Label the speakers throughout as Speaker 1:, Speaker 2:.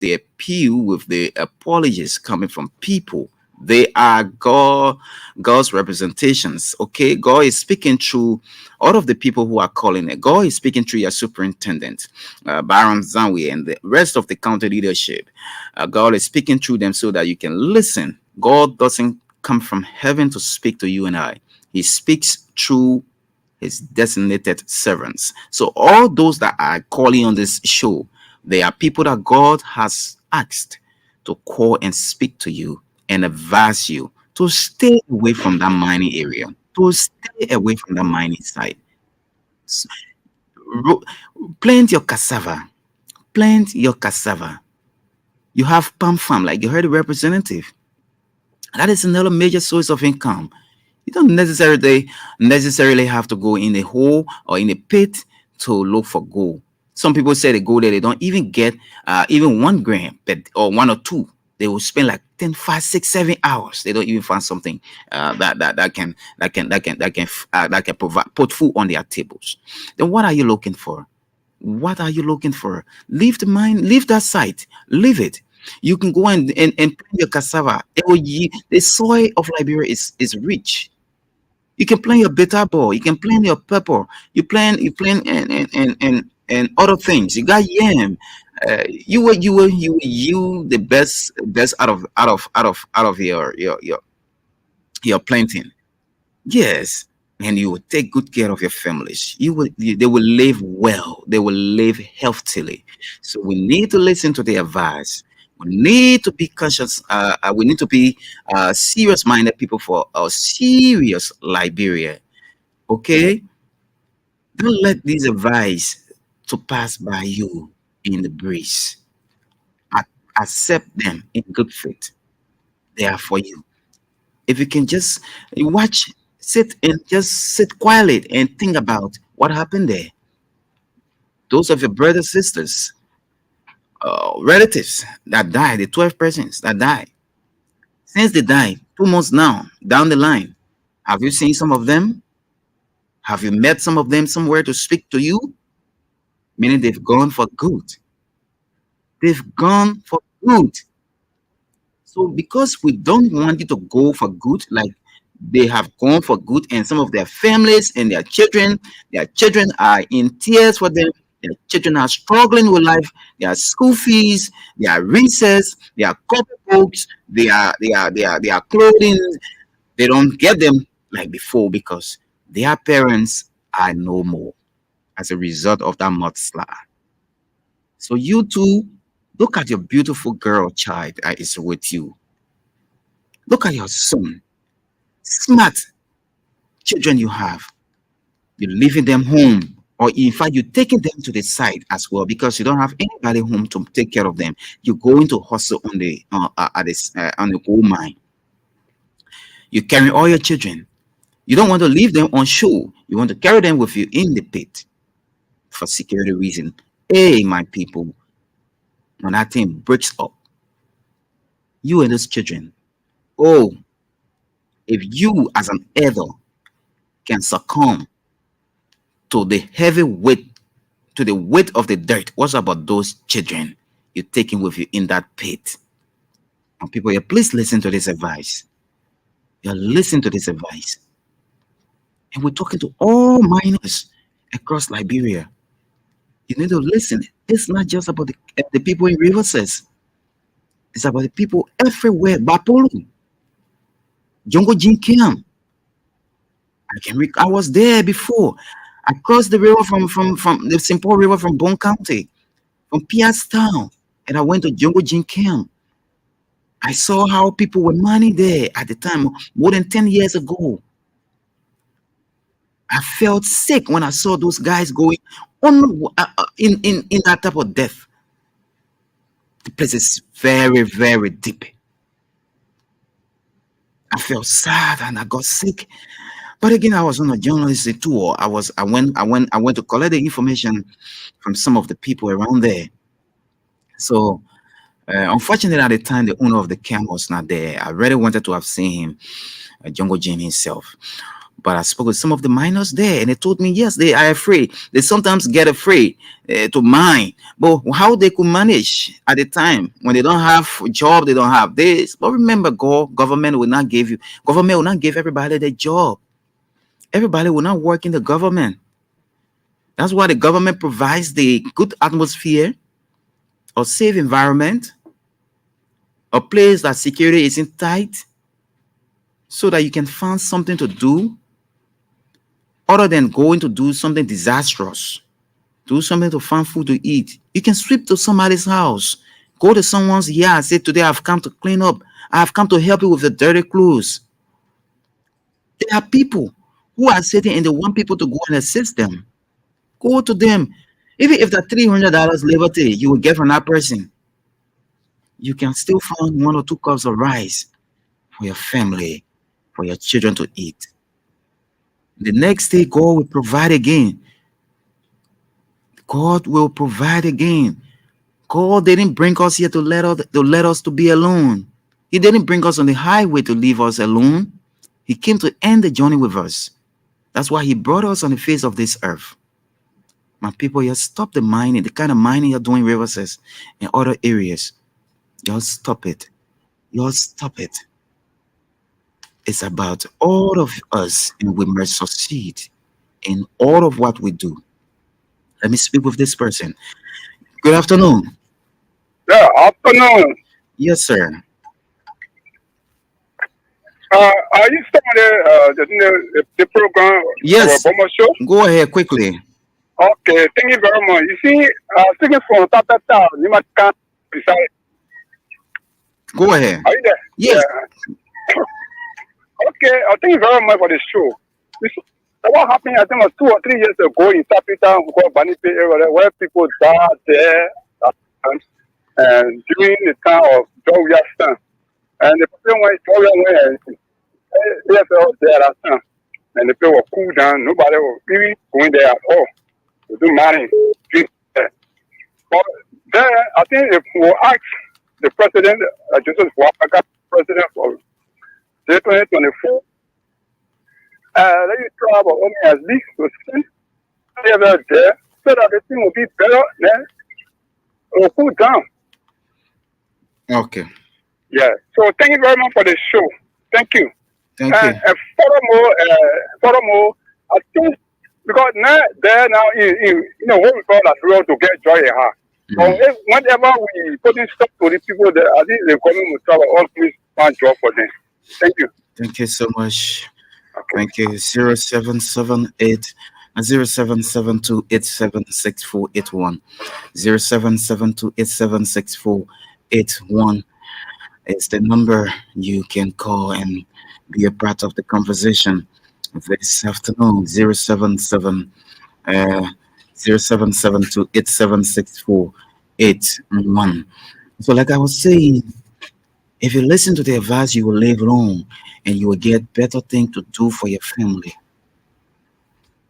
Speaker 1: the appeal, with the apologies coming from people. They are God's representations. Okay, God is speaking through all of the people who are calling it. God is speaking through your superintendent, Baron Zanwi, and the rest of the county leadership. God is speaking through them so that you can listen. God doesn't come from heaven to speak to you and I. He speaks through his designated servants. So all those that are calling on this show, they are people that God has asked to call and speak to you and advise you to stay away from that mining area, to stay away from that mining site. S- ro- Plant your cassava. Plant your cassava. You have palm farm, like you heard the representative. That is another major source of income. You don't necessarily have to go in a hole or in a pit to look for gold. Some people say they go there, they don't even get even 1 gram or one or two. They will spend like 10, 5, 6, 7 hours. They don't even find something that can provide put food on their tables. Then what are you looking for? What are you looking for? Leave the mine, leave that site, leave it. You can go and plant your cassava. The soil of Liberia is rich. You can plant your beta ball. You can plant your pepper. You plant and other things. You got yam. You the best out of your planting. Yes, and you will take good care of your families. They will live well. They will live healthily. So we need to listen to the advice. We need to be conscious. We need to be serious-minded people for a serious Liberia. Okay, don't let these advice to pass by you in the breeze. Ac- Accept them in good faith. They are for you. If you can just watch, sit and just sit quietly and think about what happened there. Those of your brothers, sisters, relatives that died, the 12 persons that died. Since they died, 2 months now, down the line, have you seen some of them? Have you met some of them somewhere to speak to you? Meaning they've gone for good. They've gone for good. So because we don't want you to go for good, like they have gone for good, and some of their families and their children are in tears for them. Their children are struggling with life. Their school fees, their recess, their copy books, their clothing. They don't get them like before because their parents are no more as a result of that mudslide. So you too, look at your beautiful girl child that is with you. Look at your son, smart children you have. You're leaving them home, or in fact, you're taking them to the side as well because you don't have anybody home to take care of them. You're going to hustle on the on the gold mine. You carry all your children. You don't want to leave them on shore. You want to carry them with you in the pit for security reason. Hey, my people, when that thing breaks up, you and those children. Oh, if you as an elder can succumb to the heavy weight to the weight of the dirt. What about those children you're taking with you in that pit? And people here, please listen to this advice. You're listening to this advice. And we're talking to all minors across Liberia. You need to listen. It's not just about the people in Riverside. It's about the people everywhere. Bapolu, Jongo Jinkiam. I was there before. I crossed the river from the St. Paul River from Bon County, from Pierce Town, and I went to Jongo Jinkiam. I saw how people were mining there at the time, more than 10 years ago. I felt sick when I saw those guys going on in that type of death. The place is very, very deep. I felt sad and I got sick. But again, I was on a journalistic tour. I went to collect the information from some of the people around there. So unfortunately, at the time, the owner of the camp was not there. I really wanted to have seen him, Jungle Jim himself. But I spoke with some of the miners there, and they told me, yes, they are afraid. They sometimes get afraid to mine. But how they could manage at the time when they don't have a job, they don't have this. But remember, government will not give you, government will not give everybody the job. Everybody will not work in the government. That's why the government provides the good atmosphere, a safe environment, a place that security isn't tight, so that you can find something to do other than going to do something disastrous. Do something to find food to eat. You can sweep to somebody's house. Go to someone's yard. Say, today I've come to clean up. I've come to help you with the dirty clothes. There are people who are sitting and they want people to go and assist them. Go to them. Even if the $300 liberty you will get from that person, you can still find 1 or 2 cups of rice for your family, for your children to eat. The next day, God will provide again. God will provide again. God didn't bring us here to let us to be alone. He didn't bring us on the highway to leave us alone. He came to end the journey with us. That's why he brought us on the face of this earth. My people, just stop the mining, the kind of mining you're doing rivers in other areas. Just stop it. Just stop it. It's about all of us, and we must succeed in all of what we do. Let me speak with this person. Good afternoon.
Speaker 2: Yeah, afternoon.
Speaker 1: Yes, sir.
Speaker 2: Are you starting the program, our
Speaker 1: Yes,
Speaker 2: Bomber show?
Speaker 1: go ahead quickly.
Speaker 2: Okay, thank you very much. You see, speaking from Tatata, you might come beside.
Speaker 1: Go ahead.
Speaker 2: Are you there?
Speaker 1: Yes.
Speaker 2: Yeah. Okay, thank you very much for the show. This, what happened, I think, was 2 or 3 years ago in Tapita, Banipe area, where people died there and during the time of Georgia Stan. And the person went, Georgia went, and they felt there at time. And the people were cool down. Nobody was really going there at all to do mining. There. But then I think if we ask the president, Joseph Wapaka, president for 2024, let you try about only at least to send over there so that the thing will be better. Then it will cool down.
Speaker 1: Okay.
Speaker 2: Yeah. So thank you very much for the show. Thank you.
Speaker 1: Thank you.
Speaker 2: And furthermore, I think because now there now what we call that road to get joy in heart. So
Speaker 1: Mm.
Speaker 2: whenever we put in stuff to the people there, I think the government will try to always find job for them. Thank you.
Speaker 1: Thank you so much.
Speaker 2: Okay.
Speaker 1: Thank you. 0778 0772876481. 0772876481 is the number you can call and be a part of the conversation this afternoon. 0772876481. So, like I was saying, if you listen to the advice, you will live long and you will get better things to do for your family.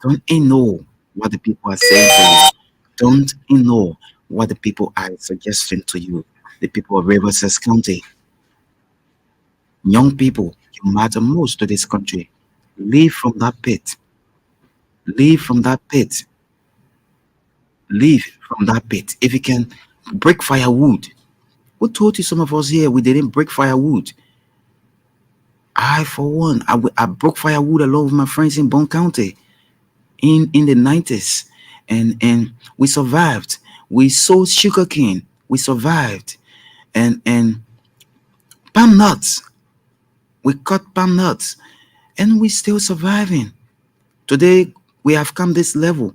Speaker 1: Don't ignore what the people are saying to you. Don't ignore what the people are suggesting to you. The people of Riverside County, young people, you matter most to this country. Leave from that pit. Leave from that pit. Leave from that pit. If you can break firewood. Who told you some of us here we didn't break firewood? I, for one, I broke firewood along with my friends in Bone County in the 90s, and we survived. We sowed sugarcane. We survived, and palm nuts. We cut palm nuts, and we still surviving. Today we have come this level.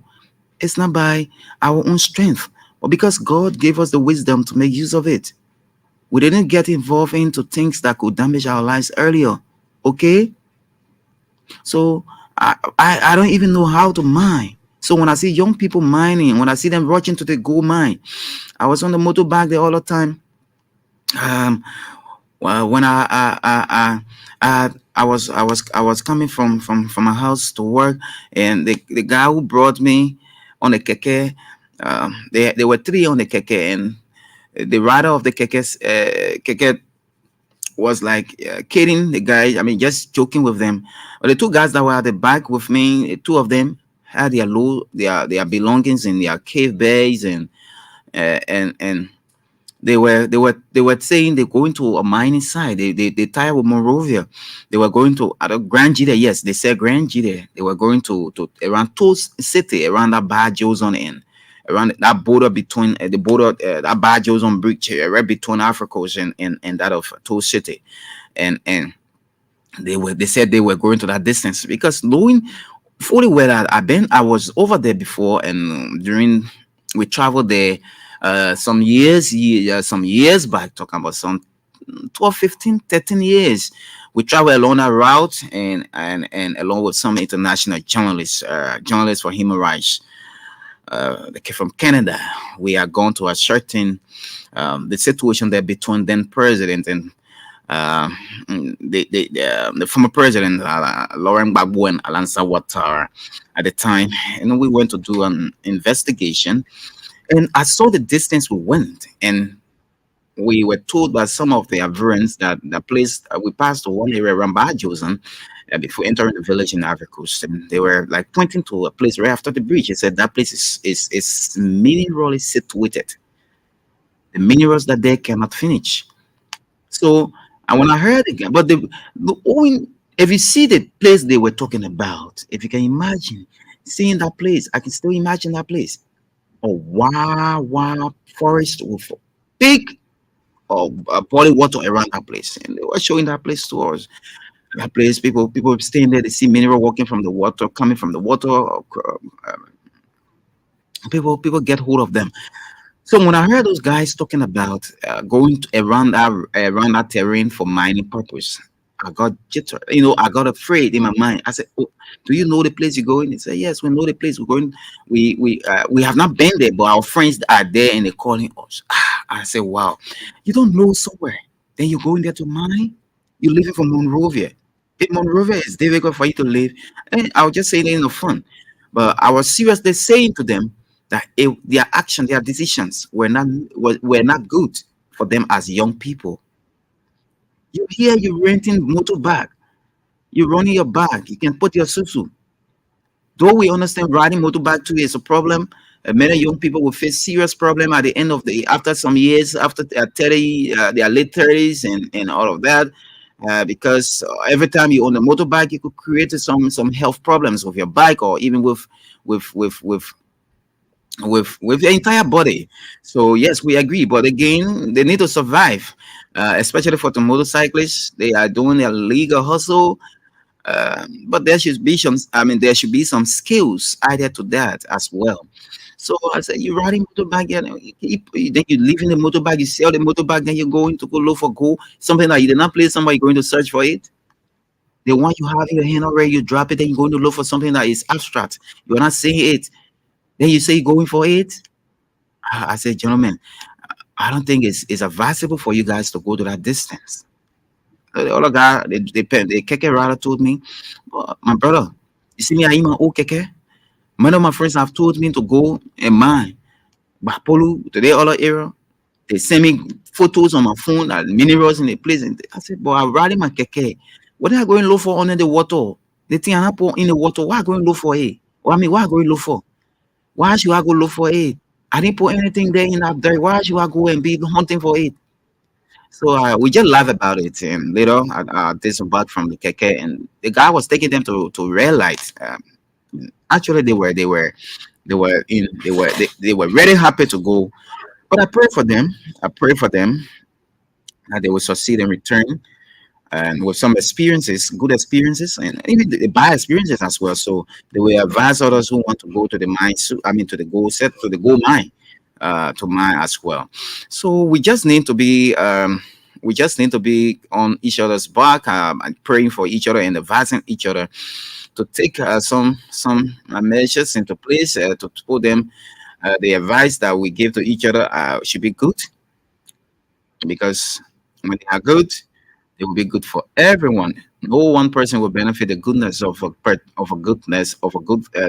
Speaker 1: It's not by our own strength, but because God gave us the wisdom to make use of it. We didn't get involved into things that could damage our lives earlier. Okay, so I don't even know how to mine. So when I see young people mining, when I see them rushing to the gold mine, I was on the motorbike there all the time. Well, when I was coming from my house to work, and the guy who brought me on the keke, there were three on the keke, and the rider of the keke was like kidding the guy. I mean, just joking with them. But the two guys that were at the back with me, two of them had their belongings in their cave bags, and they were saying they're going to a mining site. They tied with Monrovia. They were going to at a Grand Gide. Yes, they said Grand Gide. They were going to around Toast City, around that Bar Joson end, around that border between the border that Bar Joson bridge, right between Africa and that of Toast City, and they said they were going to that distance because knowing fully well that I was over there before, and during we traveled there some years back, talking about some 12, 15, 13 years. We traveled along that route, and along with some international journalists for human rights. They came from Canada. We are going to ascertain the situation there between then president and uh, the former president Laurent Gbagbo and Alansa Ouattara at the time, and we went to do an investigation. And I saw the distance we went, and we were told by some of the veterans that the place we passed to one area around Bajosan before entering the village in Ivory Coast, and they were like pointing to a place right after the bridge. They said that place is minerally situated. The minerals that they cannot finish. So, and when I heard again, but the only, if you see the place they were talking about, if you can imagine seeing that place, I can still imagine that place. A wow forest with big body water around that place, and they were showing that place to us. That place, people staying there, they see mineral walking from the water, coming from the water. People get hold of them. So when I heard those guys talking about going around that terrain for mining purpose, I got jitter. I got afraid in my mind. I said, "Oh, do you know the place you're going?" He said, "Yes, we know the place we're going. We have not been there, but our friends are there and they're calling us." I said, "Wow, you don't know somewhere, then you're going there to mine. You're living from Monrovia. If Monrovia is difficult for you to live, and I was just saying it in the fun, but I was seriously saying to them that their action, their decisions were not good for them as young people. You here, you renting motor bag, you running your bag, you can put your susu. Though we understand riding motorbike too is a problem, many young people will face serious problem at the end of the after some years, after their 30, their late 30s and all of that. Because every time you own a motorbike, you could create some health problems with your bike, or even with with with with the entire body. So yes, we agree. But again, they need to survive, especially for the motorcyclists. They are doing their legal hustle, but there should be some. I mean, there should be some skills added to that as well. So I said, you riding motorbike, then you leave in the motorbike, you sell the motorbike, then you're going to go look for gold, something that you did not play, somebody going to search for it. The one you have in your hand already, you drop it, then you're going to look for something that is abstract. You're not saying it. Then you say you're going for it. I said, gentlemen, I don't think it's advisable for you guys to go to that distance. The other guy, the keke rider told me, "Oh, my brother, you see me, I'm an old keke. Many of my friends have told me to go and mine. Bapolu, to their other area. They send me photos on my phone and minerals in the place. And I said, but I'm riding my keke. What are I going to look for under the water? The thing I put in the water, why I going to look for it? Well, I mean, why I going to look for? Why should I go look for it? I didn't put anything there in that dirt. Why should I go and be hunting for it? So we just laugh about it. And later, I did some back from the keke, and the guy was taking them to red light. Actually, they were really happy to go. But I pray for them. I pray for them that they will succeed and return, and with some experiences, good experiences, and even the bad experiences as well. So they will advise others who want to go to the mine. I mean, to the goal set to the gold mine, to mine as well. So we just need to be on each other's back, and praying for each other and advising each other to take some measures into place, to put them. The advice that we give to each other should be good, because when they are good, they will be good for everyone. No one person will benefit the goodness of a good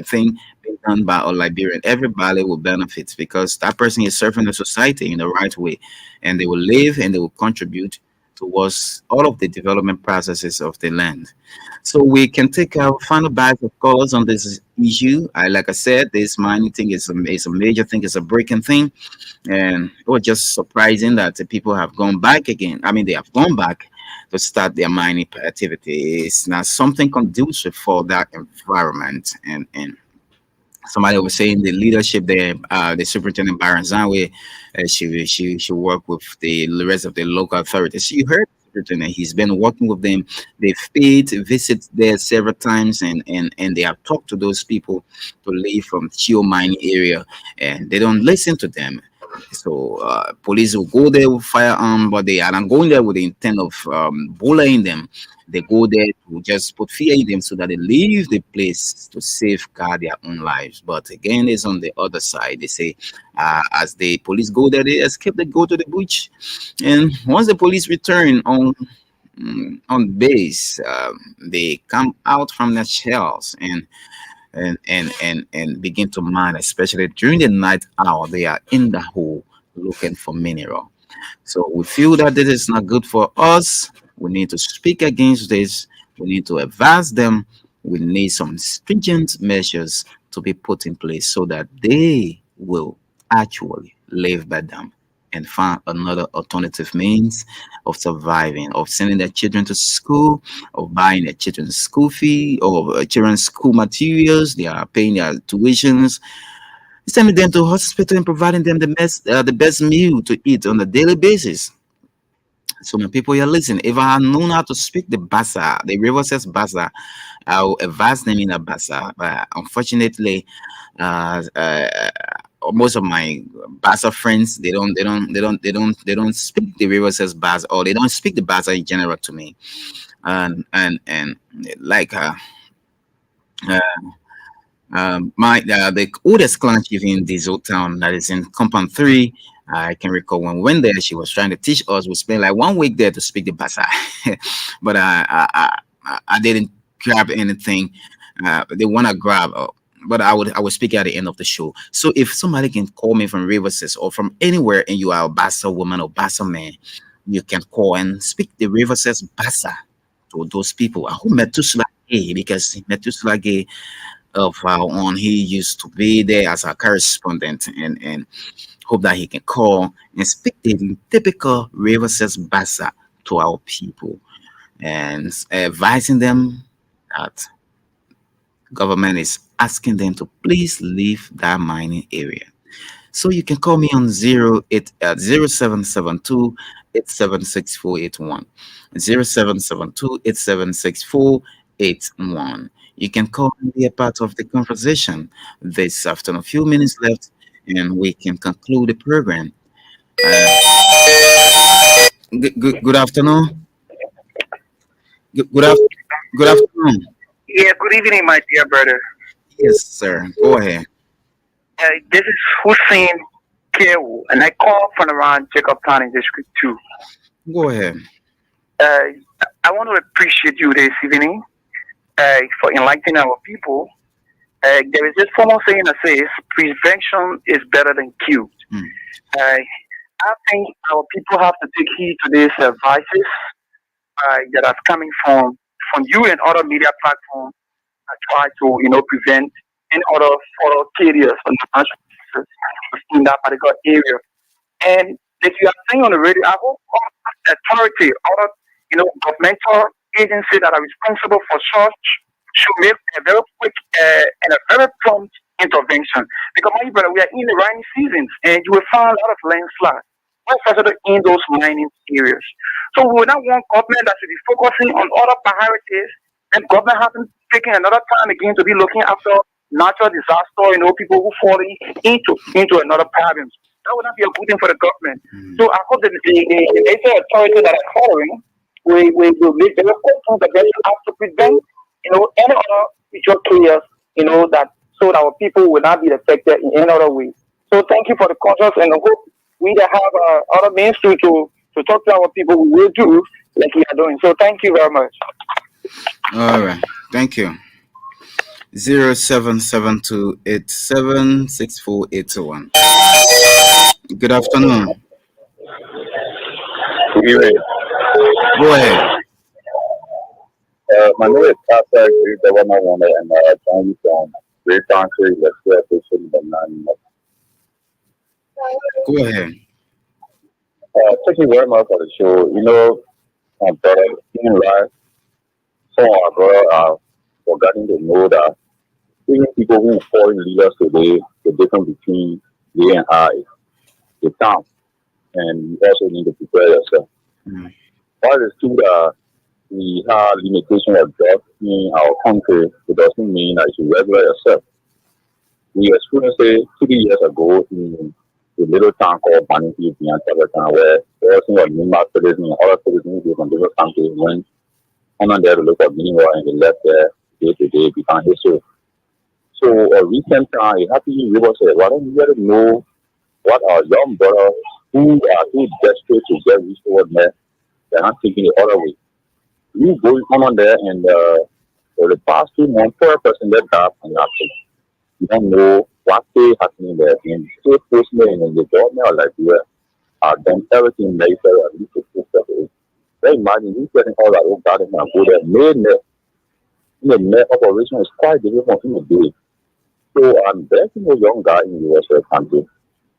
Speaker 1: thing being done by a Liberian. Everybody will benefit because that person is serving the society in the right way, and they will live and they will contribute towards all of the development processes of the land. So we can take our final batch of colors on this issue. Like I said, this mining thing is a major thing, it's a breaking thing, and it was just surprising that the people have gone back again. I mean, they have gone back to start their mining activity. It's not something conducive for that environment, and somebody was saying the leadership there, the superintendent Byron Zanwe, she worked with the rest of the local authorities. You heard the superintendent, he's been working with them. They've paid visits there several times, and they have talked to those people to leave from Chio mining area, and they don't listen to them. So police will go there with firearm, but they are not going there with the intent of bullying them. They go there to just put fear in them so that they leave the place to safeguard their own lives. But again, it's on the other side. They say as the police go there, they escape, they go to the bush. And once the police return on base, they come out from their shells and begin to mine, especially during the night hour. They are in the hole looking for mineral. So we feel that this is not good for us. We need to speak against this. We need to advise them. We need some stringent measures to be put in place so that they will actually live by them and find another alternative means of surviving, of sending their children to school, of buying their children's school fee, or children's school materials. They are paying their tuitions, sending them to hospital and providing them the best meal to eat on a daily basis. So my people, you're listening. If I had known how to speak the Bassa, the river says Bassa, I will advise them in a Bassa. But unfortunately, uh, uh, most of my Bassa friends, they don't speak the river says Bassa, or they don't speak the Bassa in general to me. And like uh, my the oldest clan chief in this old town that is in Compound 3. I can recall when we went there, she was trying to teach us. We spent like 1 week there to speak the Basa, but I didn't grab anything. They want to grab, but I would speak at the end of the show. So if somebody can call me from Riverses or from anywhere, and you are a Basa woman or Basa man, you can call and speak the Riverses Basa to those people. I hope Methuselah Gay, because Methuselah Gay of our own, he used to be there as a correspondent, and hope that he can call and speak the typical Riverses Basa to our people and advising them that government is asking them to please leave that mining area. So you can call me on 0772 876481. 0772 You can call and be a part of the conversation this afternoon. A few minutes left, and we can conclude the program. Uh, good afternoon. Good, good, af- good afternoon.
Speaker 3: Yeah, good evening, my dear brother.
Speaker 1: Yes, sir. Go ahead.
Speaker 3: This is Hussein Kewu, and I call from around Jacob Town in District 2.
Speaker 1: Go ahead.
Speaker 3: Uh, I want to appreciate you this evening for enlightening our people. There is this formal saying that says prevention is better than cure.
Speaker 1: Mm.
Speaker 3: Uh, I think our people have to take heed to these advices that are coming from you and other media platforms that try to, prevent any other further careers or national in that particular area. And like you are saying on the radio, I hope all authority, other, governmental agencies that are responsible for such should make a very quick and a very prompt intervention. Because my brother, we are in the rainy seasons and you will find a lot of landslides, especially in those mining areas. So we will not want government that should be focusing on other priorities, and government hasn't taken another time again to be looking after natural disaster, people who fall into another problem. That would not be a good thing for the government.
Speaker 1: Mm.
Speaker 3: So I hope that the major authorities that are following we will make very quick intervention to prevent, any other future chaos, that so that our people will not be affected in any other way. So thank you for the conscious, and I hope we that have other means to talk to our people, we will do like we are doing. So thank you very much.
Speaker 1: All right. Thank you. 0772876481. Good afternoon.
Speaker 2: Anyway,
Speaker 1: Go ahead.
Speaker 4: My name is Pastor Great Governor Warner, and join you from Great Country, the Station, the Nine.
Speaker 1: Go ahead.
Speaker 4: Thank you very much for the show. You know, my brother, in life, some of our brother are forgetting to know that even people who fall in leaders today, the difference between they and I is the time, and you also need to prepare yourself.
Speaker 1: Mm.
Speaker 4: While it's true that we have limitation of jobs in our country, it doesn't mean that you should regulate yourself. We experienced it 3 years ago in a little town called Banity, beyond Town, where there was some Myanmar citizens and other citizens who from different countries went on there to look for meaning and they left there day to day behind history. So a recent time, it happened in River said, why don't you let us know what our young brothers who are too desperate to get reached over there, they're not taking the other way. You go on there and for the past 2 months, per person that died from nothing. You don't know what's happening there. And state policemen and the government of Liberia have done everything necessary at least to fix that. Then imagine you getting all that old garden and go there. The net operation is quite difficult in the day. So I'm begging a young guy in the US country.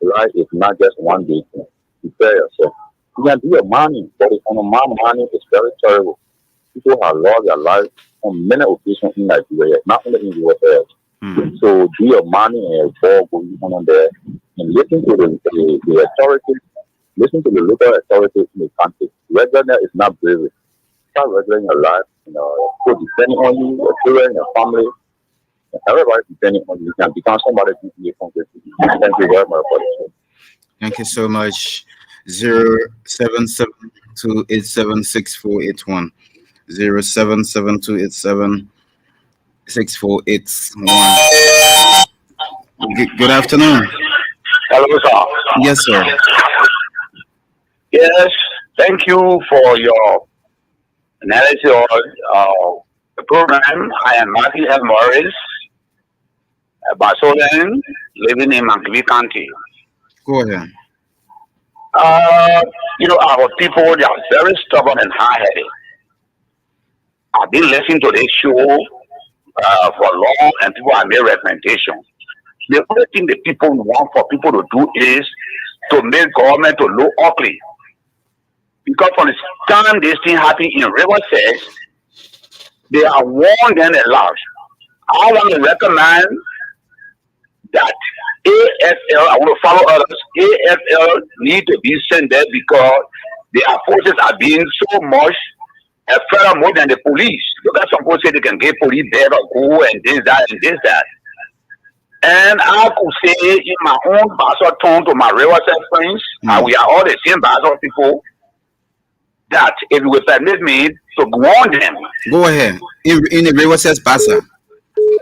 Speaker 4: Life is not just one day thing. Prepare yourself. You can do your money, but the amount of money is very terrible. People have lost their lives on many occasions in Nigeria, not only in the US.
Speaker 1: Mm.
Speaker 4: So do your money and ball going on there and listen to the authorities, listen to the local authorities in the country. Regular is not bravery. Start regulating your life, people depending on you, your children, your family, and everybody depending on you. You can become somebody who can be. Thank you very much for this.
Speaker 1: Thank you so much. 0772876481. 0772876481. Good afternoon.
Speaker 5: Hello, sir.
Speaker 1: Yes, sir.
Speaker 5: Yes, thank you for your analysis of the program. I am Matthew L. Morris, a Barcelona, living in Montgomery County.
Speaker 1: Go ahead.
Speaker 5: Our people, they are very stubborn and hard-headed. I've been listening to this show for long, and people have made recommendations. The only thing the people want for people to do is to make government to look ugly. Because from the time this thing happened in River State, they are warned them a lot. I want to recommend that AFL, I want to follow others, AFL need to be sent there because their forces are being so much further more than the police. Look at some people say they can get police there or go and this, that, and this, that. And I could say in my own Basel tone to my River State friends, and we are all the same Basel people, that if you will permit me to warn them.
Speaker 1: Go ahead. In the River says Bassa.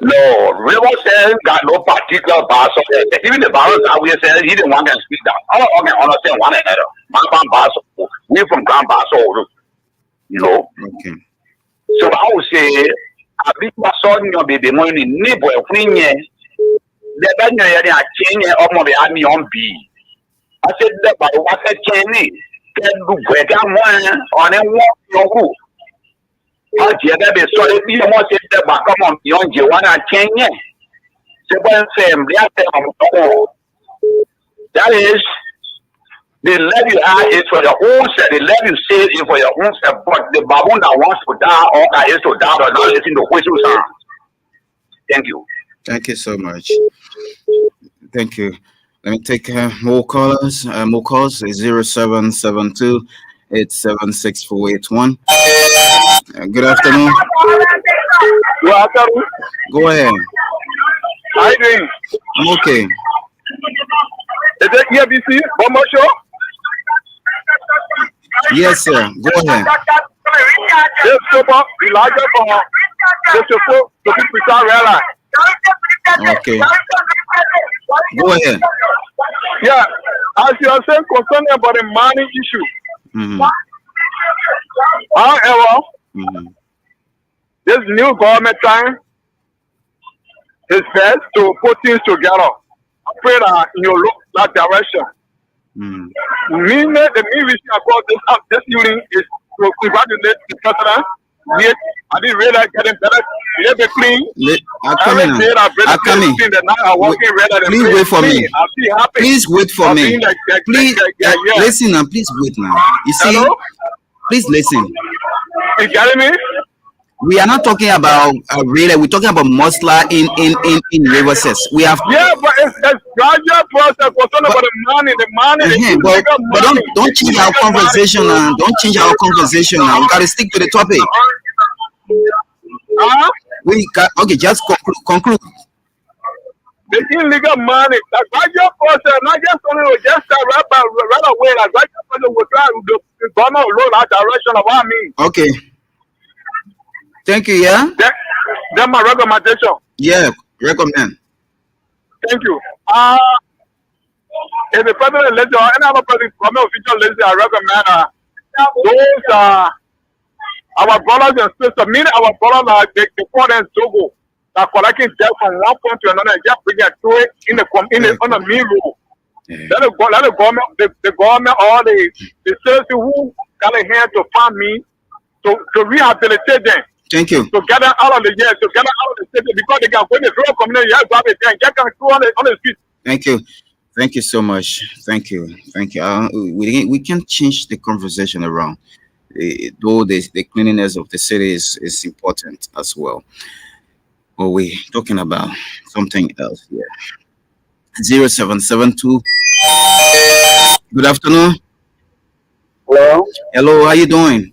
Speaker 5: No, River says got no particular Basel. Even the Basel that we say he didn't want to speak that. All of them understand one another. My Basel, we from Grand Basel,
Speaker 1: Okay.
Speaker 5: So I would say, I think Basel, baby, money, neighbor, queen, the Benny, I change up on the army on B. I said that by what I change. Can do better one on a walk your roof. I get that they saw it be more said that back on beyond you one and 10 years. That is the levy is for your own self, the levy says is for your own self, but the baboon that wants to die or is to die or not listen to whistle sound. Thank you.
Speaker 1: Thank you so much. Thank you. Let me take more callers. More calls. 0772876481. Good afternoon.
Speaker 2: Good afternoon.
Speaker 1: Go ahead.
Speaker 2: How you doing?
Speaker 1: I'm okay.
Speaker 2: Is it EBC? One more show?
Speaker 1: Yes, sir. Go ahead.
Speaker 2: This super, the largest for the super, to be precise, realize.
Speaker 1: Okay. Go ahead.
Speaker 2: Yeah, as you are saying concerning about the money issue.
Speaker 1: Mm-hmm.
Speaker 2: However,
Speaker 1: Mm-hmm.
Speaker 2: this new government time is best to put things together. I pray that you look that direction.
Speaker 1: Mm-hmm.
Speaker 2: The main reason I call this evening is to congratulate the president. Yet, I didn't realize getting better. Yeah, be clean.
Speaker 1: Come
Speaker 2: Every
Speaker 1: in.
Speaker 2: day I better
Speaker 1: Come in.
Speaker 2: clean. The night I walking rather than
Speaker 1: Please wait for me.
Speaker 2: I see happy.
Speaker 1: Please wait for me. Please listen now. Please wait now. You see,
Speaker 2: Hello?
Speaker 1: please listen.
Speaker 2: You getting me?
Speaker 1: We are not talking about really. We're talking about Musla in Riverses. We have
Speaker 2: Yeah, but it's gradual process. We're talking about the money. The money.
Speaker 1: but don't change our conversation now. Don't change our conversation now. We gotta stick to the topic. We got okay. Just conclude.
Speaker 2: The illegal money, the gradual process, not just only just right away. Like gradual process will try to the government will roll out direction of what I mean.
Speaker 1: Okay. Thank you. Yeah.
Speaker 2: That's my recommendation.
Speaker 1: Yeah. Recommend.
Speaker 2: Thank you. If the president lets you, any other president, government official lets you, I recommend those our brothers and sisters, meaning our brothers, they call them Togo, are collecting debt from one point to another and just bring it to it on the main road. Let the government, all the citizens who got a hand to find me to rehabilitate them.
Speaker 1: Thank you.
Speaker 2: To get them out of the city because they can go in the rural community, you have to have it and get them through on the street.
Speaker 1: Thank you. Thank you so much. Thank you. We can change the conversation around. Though the cleanliness of the city is important as well. But we're talking about something else here. 0772. Good afternoon.
Speaker 6: Hello.
Speaker 1: Hello, how you doing?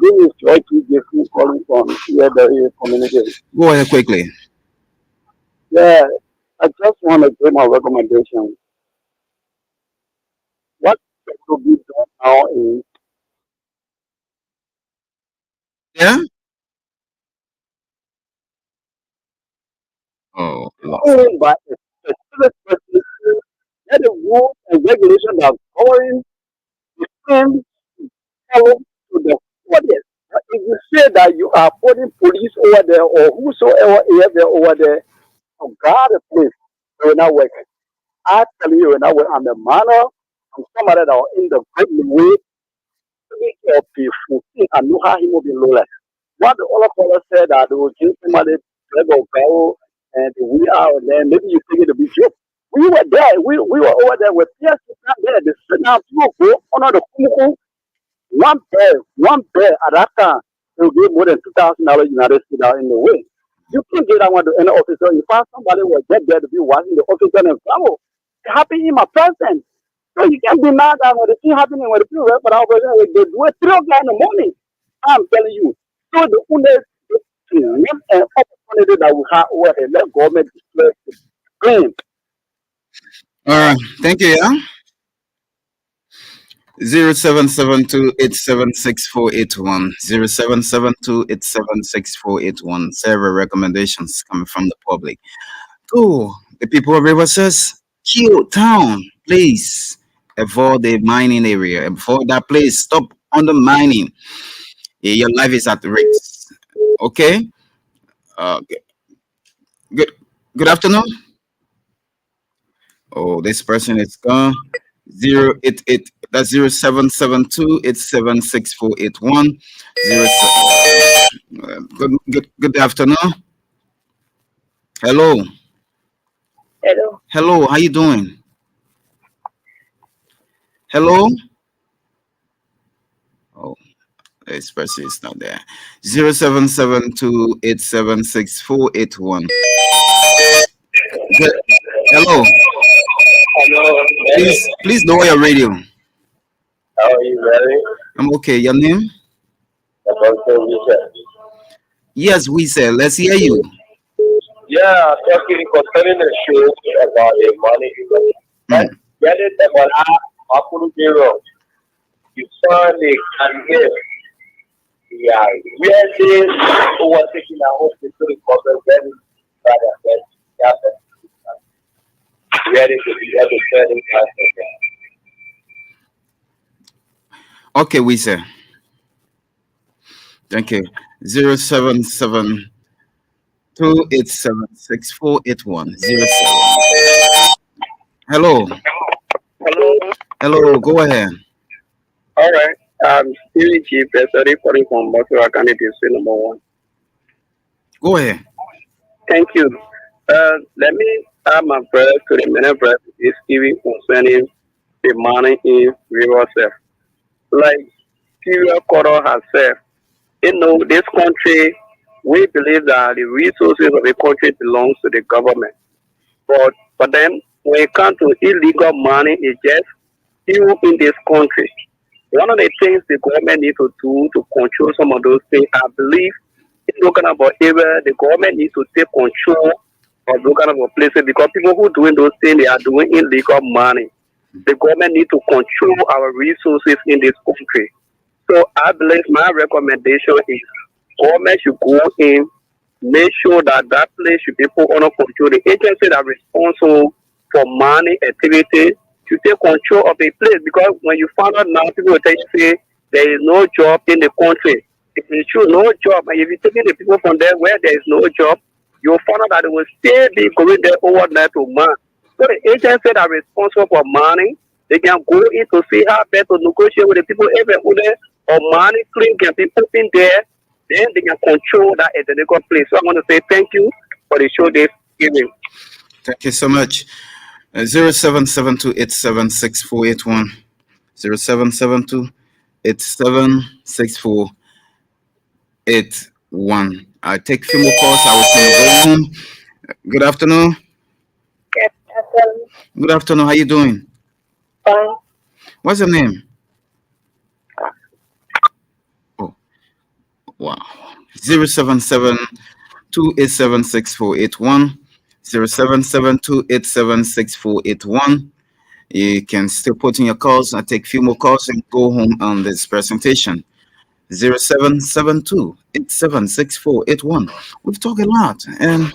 Speaker 6: This is Joy Jeffrey calling from here, the community.
Speaker 1: Go ahead quickly.
Speaker 6: Yeah, I just want to give my recommendation. What should be done now is
Speaker 1: Yeah? Oh,
Speaker 6: owned by a specific person that the rules and regulations are going the same follow to the audience. If you say that you are putting police over there or whosoever is there over there to guard the place, it will not work. I tell you, it will not work. I'm a manner. I'm somebody that are in the great way to take care of people and know how he will be low. What the other fellow said that they will give somebody leg of barrel and we are there, maybe you think it to be joke. We were there, we were over there with PS not there. They sit down, people go under the kumu. One bear at that time, they will give more than $2,000 United States out in the way. You can't get that one to any officer. You find somebody will get there to be watching the officer and travel. It happened in my presence. So you can't be mad at what the thing happening with the people, but they do it 3 o'clock in the morning. I'm telling you. So the only opportunity that we have over here, let government display claim.
Speaker 1: all right. Thank you. Yeah. 0772-876-481. 0772-876-481. Several recommendations coming from the public. Oh, the people of Riverses, chill town, please avoid the mining area. Avoid that place. Stop undermining. Your life is at risk. Okay. Good afternoon. Oh, this person is gone. 088. That's 0772-876-481. Good afternoon. Hello.
Speaker 7: Hello.
Speaker 1: Hello, how you doing? Hello. Oh, this person is not there. 0772-876-481. Hello.
Speaker 6: Hello.
Speaker 1: Please lower your radio.
Speaker 6: How are you, Mary?
Speaker 1: I'm okay. Your name? Yes, we say. Let's hear you.
Speaker 6: Yeah, talking concerning the show about the money. Get it about Apple Zero. You saw the can yeah, where they were taking our home to the corporate very bad and where they could be able to turn it.
Speaker 1: Okay, we say. Thank you. 0772-876-481. Hello.
Speaker 2: Hello.
Speaker 1: Hello, go ahead.
Speaker 2: All right.
Speaker 6: Stevie G. Pesari calling from Boston County District number 1.
Speaker 1: Go ahead.
Speaker 6: Thank you. Let me add my prayers to the many prayers is giving concerning the money in River Self. Like Syria Coro has said, this country, we believe that the resources of the country belongs to the government. But then when it comes to illegal money, it's just few in this country. One of the things the government needs to do to control some of those things, I believe, in looking about area, the government needs to take control of those kind of places because people who doing those things, they are doing illegal money. The government needs to control our resources in this country. So I believe my recommendation is government should go in, make sure that that place should be put under control. The agency that are responsible for money activity to take control of a place because when you find out now, people will tell you say there is no job in the country. If it's true, no job, and if you're taking the people from there where there is no job, you'll find out that they will still be going there overnight to man. So the agency that are responsible for money, they can go in to see how best to negotiate with the people everywhere or money clean can be put in there, then they can control that at the legal place. So I want to say thank you for the show they've given.
Speaker 1: Thank you so much. 0772876481. 0772876481. I take few more calls. I will send you home. Good afternoon.
Speaker 7: Yes,
Speaker 1: Good afternoon. How you doing?
Speaker 7: fine.
Speaker 1: What's your name? Oh, wow. 0772876481. 0772876481. You can still put in your calls. I take few more calls and go home on this presentation. 0772876481. We've talked a lot, and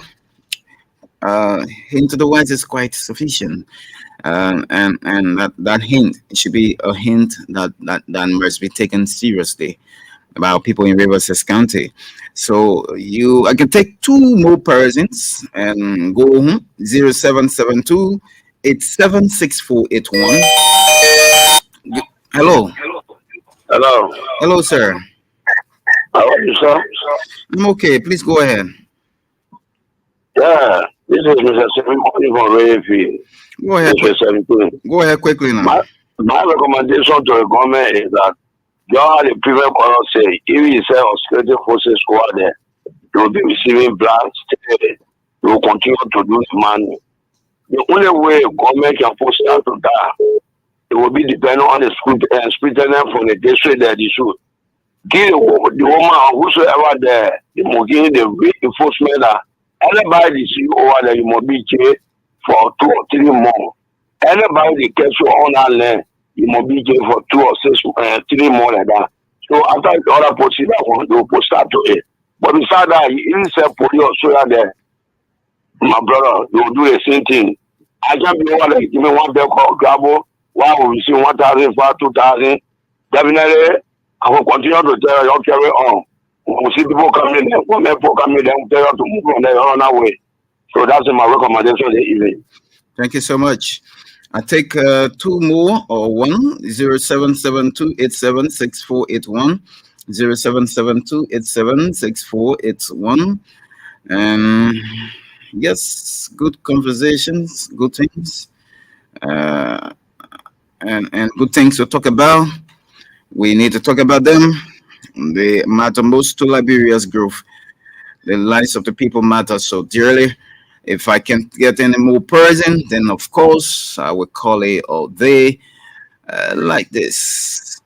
Speaker 1: hint to the wise is quite sufficient. And that hint should be a hint that must be taken seriously about people in Rivers County. So I can take two more persons and go home. 0772876481. Hello.
Speaker 5: Hello.
Speaker 1: Hello, sir.
Speaker 5: How are you, sir?
Speaker 1: I'm okay. Please go ahead.
Speaker 5: Yeah, this is Mr. Seven calling from Rayfield.
Speaker 1: Go ahead.
Speaker 5: Mr. 17.
Speaker 1: Go ahead quickly now.
Speaker 5: My recommendation to the government is that just the previous caller say, if you say security forces go out there, they will be receiving blacks, they will continue to lose money. The only way government can force them to that, it will be depending on the superintendent from the district that they should give the woman whosoever there, they must give the reinforcement that anybody see over there, you must be jailed for 2 or 3 more. Anybody they catch you on that land, you must be jailed for 2 or 3 more like that. So after the other procedure, they will post that to it. But besides that, even say police or soldier there, my brother, they will do the same thing. I can't be over there, give me one bell call, grabo, one will receive 1,000, 2,000. Definitely, I will continue to tell you, carry on. We will see people coming, when people coming, then tell you to move on their own way. So that's my recommendation this evening.
Speaker 1: Thank you so much. I take two more or one. 0772876481. 0772876481. And yes, good conversations, good things, and good things to talk about. We need to talk about them. They matter most to Liberia's growth. The lives of the people matter so dearly. If I can't get any more person, then of course I will call it all day like this.